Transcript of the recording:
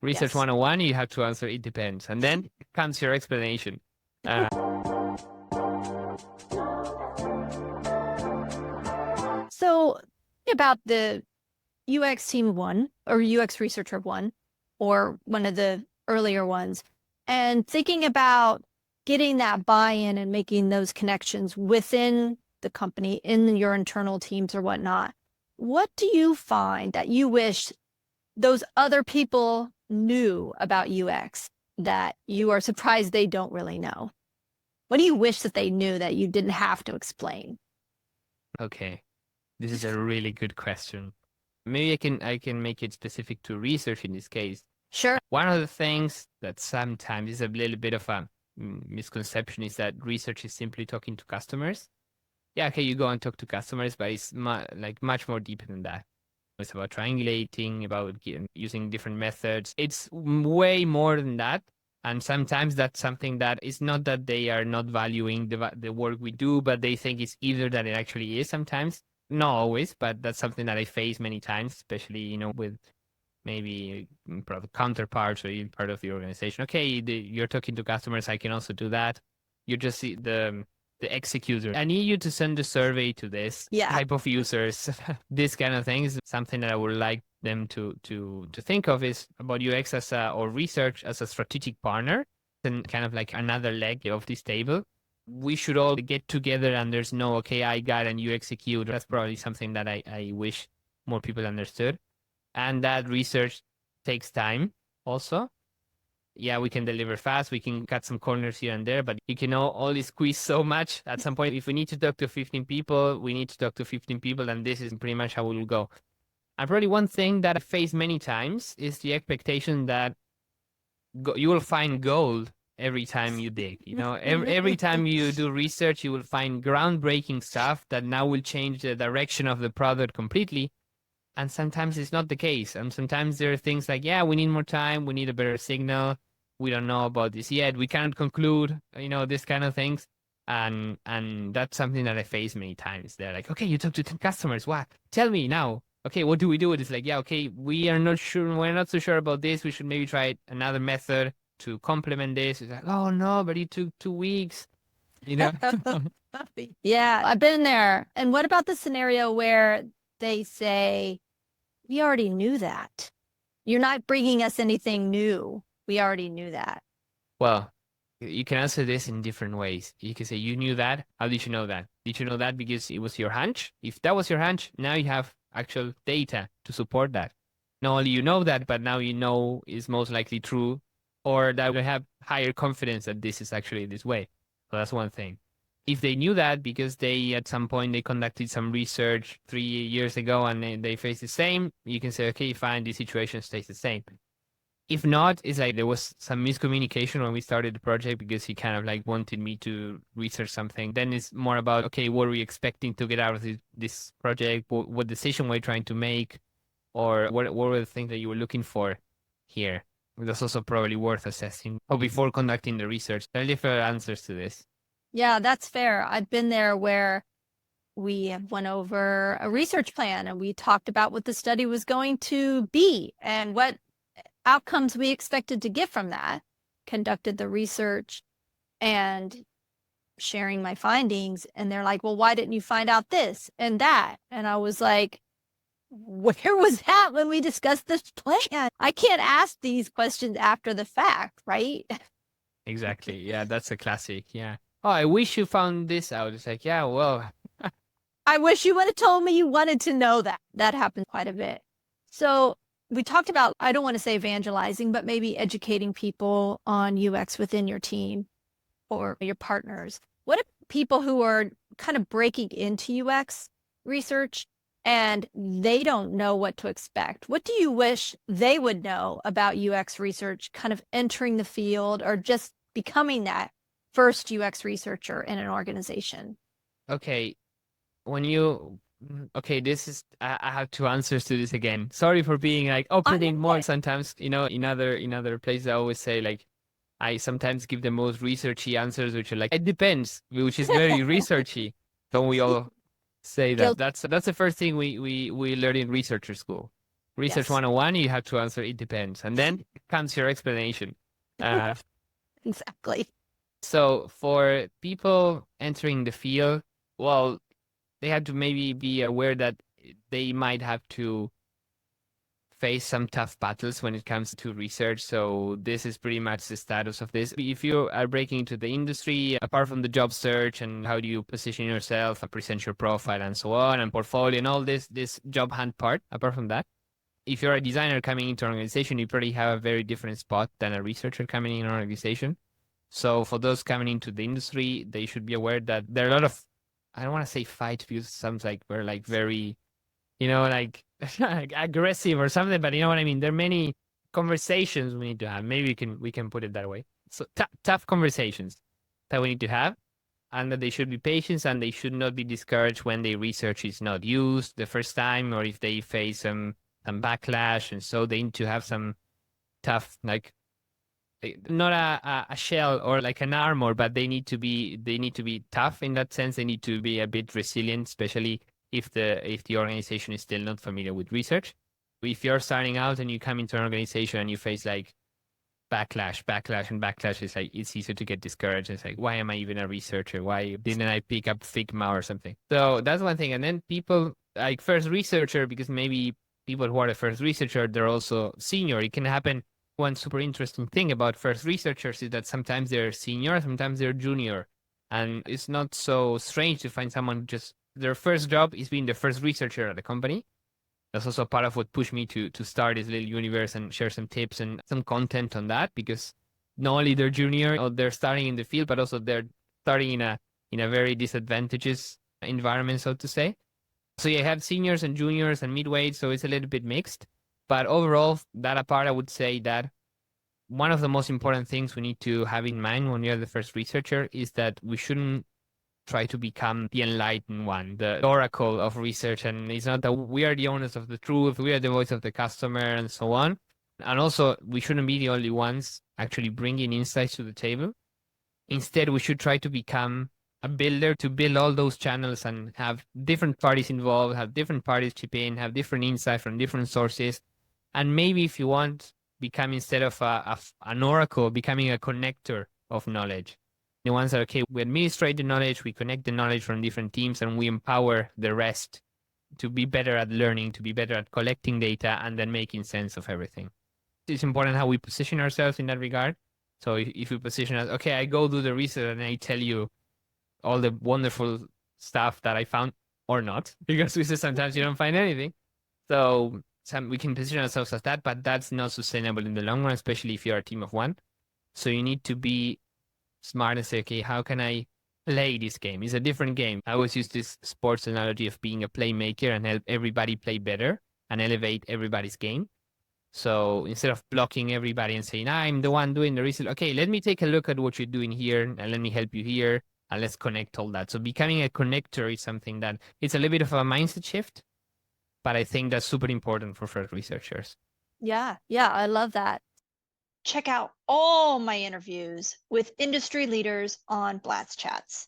Research Yes. 101, you have to answer it depends. And then comes your explanation. Uh, So about the UX team one or UX researcher one, or one of the earlier ones, and thinking about getting that buy-in and making those connections within the company, in your internal teams or whatnot. What do you find that you wish those other people knew about UX that you are surprised they don't really know? What do you wish that they knew that you didn't have to explain? okay, this is a really good question. Maybe I can make it specific to research in this case. Sure. One of the things that sometimes is a little bit of a misconception is that research is simply talking to customers. Yeah, okay, you go and talk to customers, but it's like much more deeper than that. It's about triangulating, about using different methods. It's way more than that. And sometimes that's something that is not that they are not valuing the work we do, but they think it's either that it actually is sometimes. Not always, but that's something that I face many times, especially, with maybe product counterparts or even part of the organization. Okay, you're talking to customers. I can also do that. You just see the executor. I need you to send a survey to this Yeah. type of users. This kind of things. Something that I would like them to think of is about UX or research as a strategic partner and kind of like another leg of this table. We should all get together and there's no, okay, I got and you execute. That's probably something that I wish more people understood. And that research takes time also. Yeah, we can deliver fast. We can cut some corners here and there, but you can only squeeze so much. At some point, if we need to talk to 15 people, we need to talk to 15 people, and this is pretty much how we will go. And probably one thing that I face many times is the expectation that you will find gold every time you dig. Every time you do research, you will find groundbreaking stuff that now will change the direction of the product completely. And sometimes it's not the case. And sometimes there are things like, yeah, we need more time. We need a better signal. We don't know about this yet. We can't conclude, this kind of things. And that's something that I face many times. They're like, okay, you talk to 10 customers. What? Tell me now. Okay, what do we do? It's like, yeah, okay, we are not sure. We're not so sure about this. We should maybe try another method to complement this. It's like, oh no, but it took 2 weeks. You know? Yeah, I've been there. And what about the scenario where they say, we already knew that. You're not bringing us anything new. We already knew that. Well, you can answer this in different ways. You can say, you knew that. How did you know that? Did you know that because it was your hunch? If that was your hunch, now you have actual data to support that. Not only you know that, but now you know is most likely true, or that you have higher confidence that this is actually this way. So that's one thing. If they knew that because they at some point they conducted some research 3 years ago and they face the same, you can say, okay, fine, the situation stays the same. If not, it's like there was some miscommunication when we started the project because he kind of like wanted me to research something. Then it's more about, okay, what were we expecting to get out of this project? What decision were you trying to make? Or what were the things that you were looking for here? That's also probably worth assessing before conducting the research. There are different answers to this. Yeah, that's fair. I've been there where we have went over a research plan and we talked about what the study was going to be and what outcomes we expected to get from that, conducted the research and sharing my findings. And they're like, well, why didn't you find out this and that? And I was like, where was that when we discussed this plan? I can't ask these questions after the fact, right? Exactly. Yeah, that's a classic. Yeah. Oh, I wish you found this out. It's like, yeah, well, I wish you would have told me you wanted to know that. That happens quite a bit. So we talked about, I don't want to say evangelizing, but maybe educating people on UX within your team or your partners. What if people who are kind of breaking into UX research and they don't know what to expect? What do you wish they would know about UX research, kind of entering the field or just becoming that first UX researcher in an organization? okay. Okay, this is, I have two answers to this again. Sorry for being like opening more sometimes, in other places I always say like, I sometimes give the most researchy answers, which are like, it depends, which is very researchy. Don't we all say that? Guilt. That's the first thing we learn in researcher school. Research Yes. 101, you have to answer, it depends. And then comes your explanation. Uh, Exactly. so for people entering the field, well, they have to maybe be aware that they might have to face some tough battles when it comes to research. So this is pretty much the status of this. If you are breaking into the industry, apart from the job search and how do you position yourself, present your profile and so on, and portfolio and all this job hunt part, apart from that, if you're a designer coming into an organization, you probably have a very different spot than a researcher coming in an organization. So for those coming into the industry, they should be aware that there are a lot of, I don't want to say fight because it sounds like we're like very, like like aggressive or something, but you know what I mean? There are many conversations we need to have. Maybe we can put it that way. So tough conversations that we need to have, and that they should be patient and they should not be discouraged when their research is not used the first time, or if they face some backlash, and so they need to have some tough, like not a shell or like an armor, but they need to be tough in that sense. They need to be a bit resilient, especially if the organization is still not familiar with research. If you're starting out and you come into an organization and you face like backlash, and backlash, is like it's easier to get discouraged. It's like, why am I even a researcher? Why didn't I pick up Figma or something? So that's one thing. And then people like first researcher, because maybe people who are the first researcher, they're also senior. It can happen. One super interesting thing about first researchers is that sometimes they're senior, sometimes they're junior. And it's not so strange to find someone just their first job is being the first researcher at the company. That's also part of what pushed me to start this little universe and share some tips and some content on that, because not only they're junior or they're starting in the field, but also they're starting in a very disadvantageous environment, so to say. So you have seniors and juniors and midweight, so it's a little bit mixed. But overall, that apart, I would say that one of the most important things we need to have in mind when you're the first researcher is that we shouldn't try to become the enlightened one, the oracle of research. And it's not that we are the owners of the truth, we are the voice of the customer, and so on. And also, we shouldn't be the only ones actually bringing insights to the table. Instead, we should try to become a builder to build all those channels and have different parties involved, have different parties chip in, have different insight from different sources. And maybe if you want, become instead of an oracle, becoming a connector of knowledge. The ones that, okay, we administrate the knowledge, we connect the knowledge from different teams, and we empower the rest to be better at learning, to be better at collecting data, and then making sense of everything. It's important how we position ourselves in that regard. So if we position us, okay, I go do the research and I tell you all the wonderful stuff that I found, or not, because we say sometimes you don't find anything. So we can position ourselves as that, but that's not sustainable in the long run, especially if you're a team of one. So you need to be smart and say, okay, how can I play this game? It's a different game. I always use this sports analogy of being a playmaker and help everybody play better and elevate everybody's game. So instead of blocking everybody and saying, I'm the one doing the research, okay, let me take a look at what you're doing here and let me help you here and let's connect all that. So becoming a connector is something that it's a little bit of a mindset shift, but I think that's super important for first researchers. Yeah, I love that. Check out all my interviews with industry leaders on BlatzChatz.